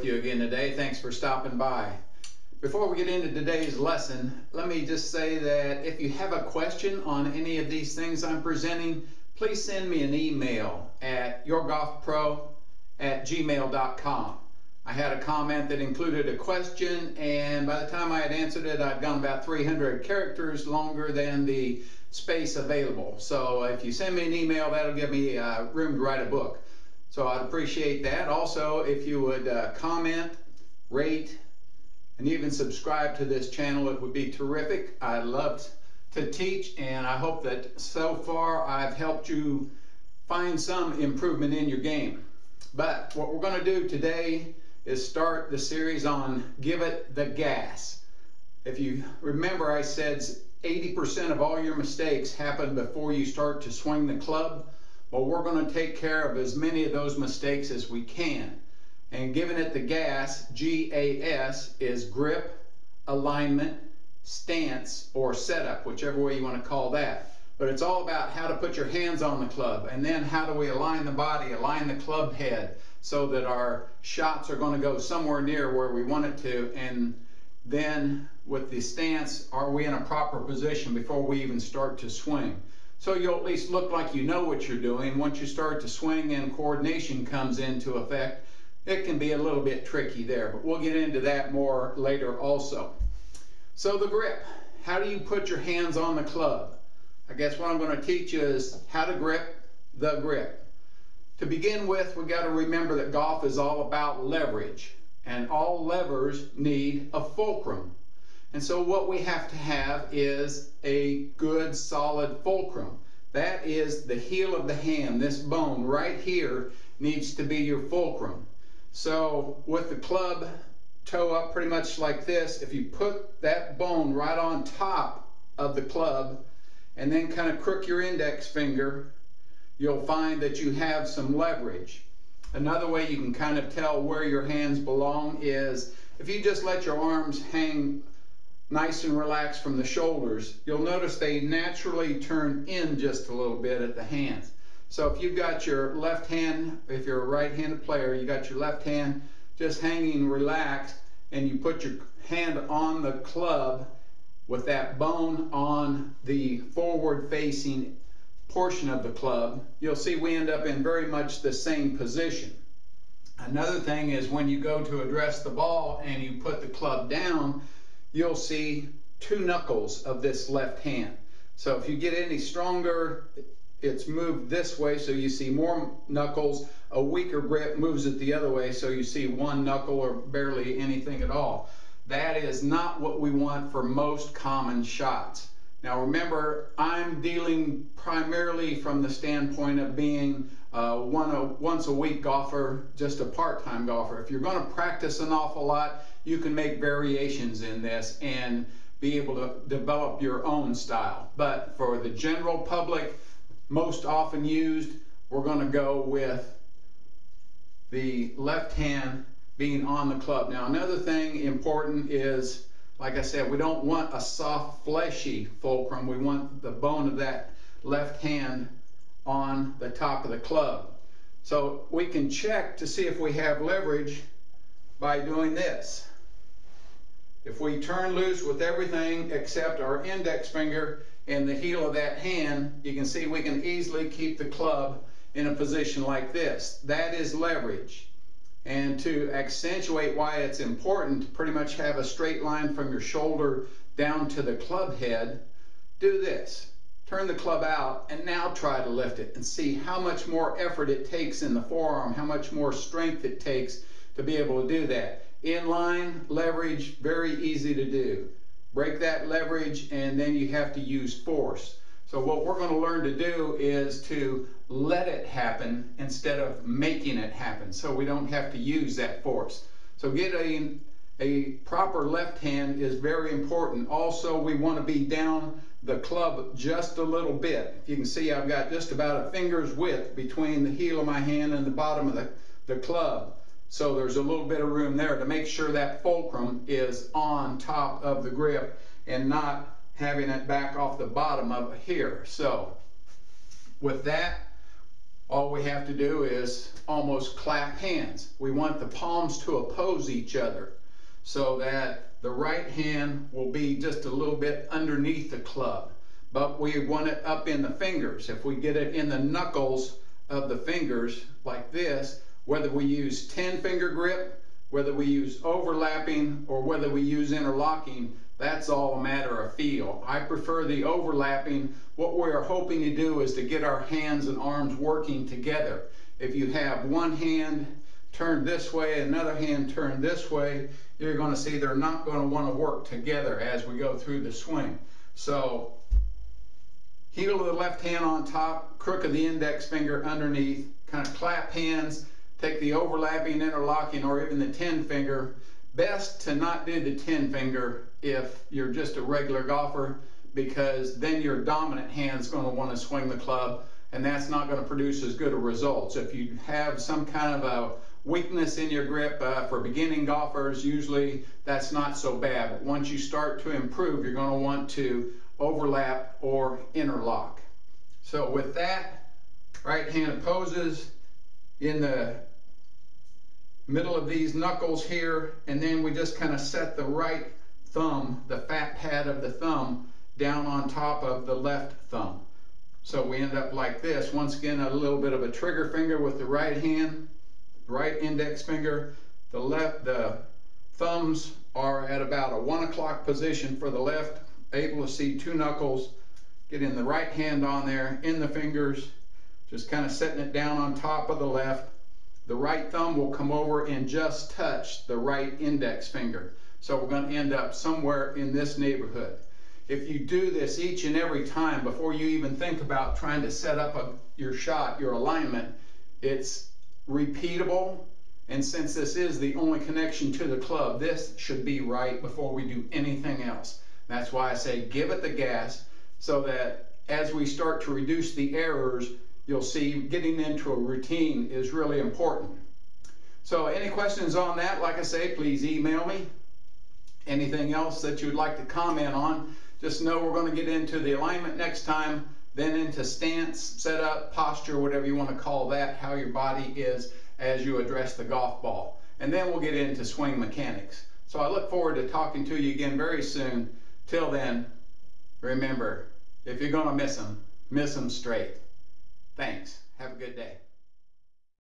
with you again today. Thanks for stopping by. Before we get into today's lesson, let me just say that if you have a question on any of these things I'm presenting, please send me an email at YourGoffPro@gmail.com. I had a comment that included a question, and by the time I had answered it, I'd gone about 300 characters longer than the space available. So if you send me an email, that'll give me room to write a book. So I'd appreciate that. Also, if you would comment, rate, and even subscribe to this channel, it would be terrific. I love to teach, and I hope that so far I've helped you find some improvement in your game. But what we're going to do today is start the series on Give It the Gas. If you remember, I said 80% of all your mistakes happen before you start to swing the club. Well, we're going to take care of as many of those mistakes as we can. And giving it the gas, G-A-S, is grip, alignment, stance, or setup, whichever way you want to call that. But it's all about how to put your hands on the club, and then how do we align the body, align the club head, so that our shots are going to go somewhere near where we want it to. And then with the stance, are we in a proper position before we even start to swing? So you'll at least look like you know what you're doing. Once you start to swing and coordination comes into effect, it can be a little bit tricky there, but we'll get into that more later also. So the grip, how do you put your hands on the club? I guess what I'm going to teach you is how to grip the grip. To begin with, we've got to remember that golf is all about leverage, and all levers need a fulcrum. And so what we have to have is a good solid fulcrum. That is the heel of the hand. This bone right here needs to be your fulcrum. So with the club toe up pretty much like this, if you put that bone right on top of the club and then kind of crook your index finger, you'll find that you have some leverage. Another way you can kind of tell where your hands belong is if you just let your arms hang nice and relaxed from the shoulders, you'll notice they naturally turn in just a little bit at the hands. So if you've got your left hand, if you're a right-handed player, you got your left hand just hanging relaxed, and you put your hand on the club with that bone on the forward-facing portion of the club, you'll see we end up in very much the same position. Another thing is when you go to address the ball and you put the club down, you'll see two knuckles of this left hand. So if you get any stronger, it's moved this way, so you see more knuckles. A weaker grip moves it the other way, so you see one knuckle or barely anything at all. That is not what we want for most common shots. Now remember, I'm dealing primarily from the standpoint of being once a week golfer, just a part-time golfer. If you're going to practice an awful lot, you can make variations in this and be able to develop your own style. But for the general public, most often used, we're going to go with the left hand being on the club. Now another thing important is, like I said, we don't want a soft fleshy fulcrum. We want the bone of that left hand on the top of the club. So we can check to see if we have leverage by doing this. If we turn loose with everything except our index finger and the heel of that hand, you can see we can easily keep the club in a position like this. That is leverage. And to accentuate why it's important to pretty much have a straight line from your shoulder down to the club head, do this. Turn the club out and now try to lift it and see how much more effort it takes in the forearm, how much more strength it takes to be able to do that. Inline leverage, very easy to do. Break that leverage and then you have to use force. So what we're going to learn to do is to let it happen instead of making it happen, so we don't have to use that force. So getting a proper left hand is very important. Also, we want to be down the club just a little bit. If you can see, I've got just about a finger's width between the heel of my hand and the bottom of the club. So there's a little bit of room there to make sure that fulcrum is on top of the grip and not having it back off the bottom of here. So with that, all we have to do is almost clap hands. We want the palms to oppose each other so that the right hand will be just a little bit underneath the club, but we want it up in the fingers. If we get it in the knuckles of the fingers like this, whether we use 10-finger grip, whether we use overlapping, or whether we use interlocking, that's all a matter of feel. I prefer the overlapping. What we're hoping to do is to get our hands and arms working together. If you have one hand turned this way, another hand turned this way, you're going to see they're not going to want to work together as we go through the swing. So, heel of the left hand on top, crook of the index finger underneath, kind of clap hands, take the overlapping, interlocking, or even the 10-finger. Best to not do the 10-finger if you're just a regular golfer, because then your dominant hand's going to want to swing the club, and that's not going to produce as good a results. If you have some kind of a weakness in your grip for beginning golfers, usually that's not so bad. But once you start to improve, you're going to want to overlap or interlock. So with that, right hand opposes in the middle of these knuckles here, and then we just kind of set the right thumb, the fat pad of the thumb, down on top of the left thumb. So we end up like this. Once again, a little bit of a trigger finger with the right hand, right index finger. The thumbs are at about a 1 o'clock position for the left, able to see 2 knuckles. Getting the right hand on there, in the fingers, just kind of setting it down on top of the left. The right thumb will come over and just touch the right index finger. So we're going to end up somewhere in this neighborhood. If you do this each and every time before you even think about trying to set up your shot, your alignment, it's repeatable. And since this is the only connection to the club, this should be right before we do anything else. That's why I say give it the gas, so that as we start to reduce the errors, you'll see getting into a routine is really important. So any questions on that, like I say, please email me. Anything else that you'd like to comment on, just know we're going to get into the alignment next time, then into stance, setup, posture, whatever you want to call that, how your body is as you address the golf ball. And then we'll get into swing mechanics. So I look forward to talking to you again very soon. Till then, remember, if you're going to miss them straight. Thanks. Have a good day.